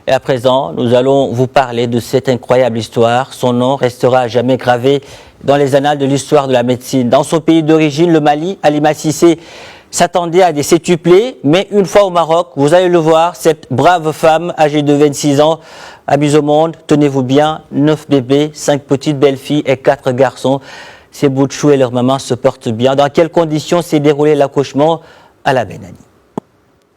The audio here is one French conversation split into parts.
Et à présent, nous allons vous parler de cette incroyable histoire. Son nom restera à jamais gravé dans les annales de l'histoire de la médecine. Dans son pays d'origine, le Mali, Halima Cissé s'attendait à des septuplés, mais une fois au Maroc, vous allez le voir, cette brave femme âgée de 26 ans a mis au monde, tenez-vous bien, 9 bébés, 5 petites belles filles et 4 garçons. Ses bouts de chou et leur maman se portent bien. Dans quelles conditions s'est déroulé l'accouchement à la Benani?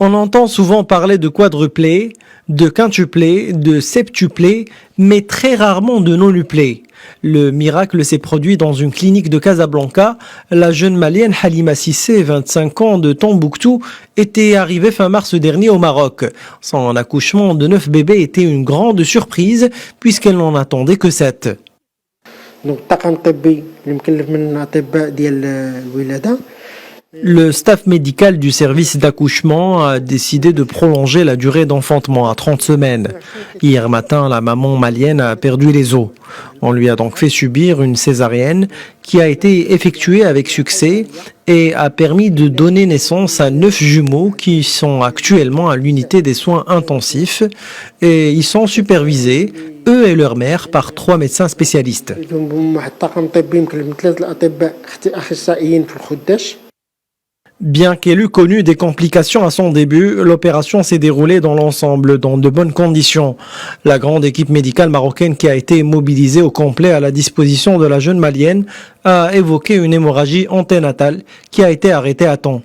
On entend souvent parler de quadruplé, de quintuplé, de septuplé, mais très rarement de nonuplé. Le miracle s'est produit dans une clinique de Casablanca. La jeune malienne Halima Cissé, 25 ans, de Tombouctou, était arrivée fin mars dernier au Maroc. Son accouchement de 9 bébés était une grande surprise puisqu'elle n'en attendait que 7. Le staff médical du service d'accouchement a décidé de prolonger la durée d'enfantement à 30 semaines. Hier matin, la maman malienne a perdu les os. On lui a donc fait subir une césarienne qui a été effectuée avec succès et a permis de donner naissance à 9 jumeaux qui sont actuellement à l'unité des soins intensifs et ils sont supervisés, eux et leur mère, par 3 médecins spécialistes. Bien qu'elle eût connu des complications à son début, l'opération s'est déroulée dans l'ensemble dans de bonnes conditions. La grande équipe médicale marocaine qui a été mobilisée au complet à la disposition de la jeune malienne a évoqué une hémorragie anténatale qui a été arrêtée à temps.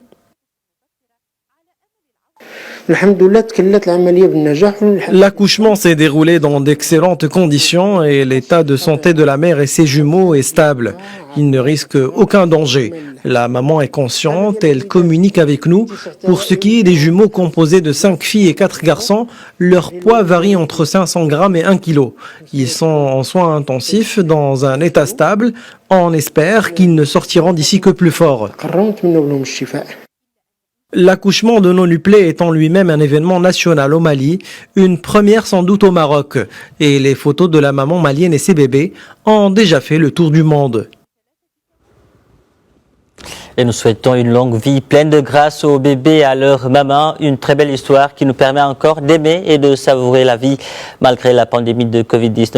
L'accouchement s'est déroulé dans d'excellentes conditions et l'état de santé de la mère et ses jumeaux est stable. Ils ne risquent aucun danger. La maman est consciente, elle communique avec nous. Pour ce qui est des jumeaux composés de 5 filles et 4 garçons, leur poids varie entre 500 grammes et 1 kg. Ils sont en soins intensifs dans un état stable. On espère qu'ils ne sortiront d'ici que plus forts. L'accouchement de nonuplé est en lui-même un événement national au Mali, une première sans doute au Maroc. Et les photos de la maman malienne et ses bébés ont déjà fait le tour du monde. Et nous souhaitons une longue vie pleine de grâce aux bébés et à leur maman. Une très belle histoire qui nous permet encore d'aimer et de savourer la vie malgré la pandémie de Covid-19.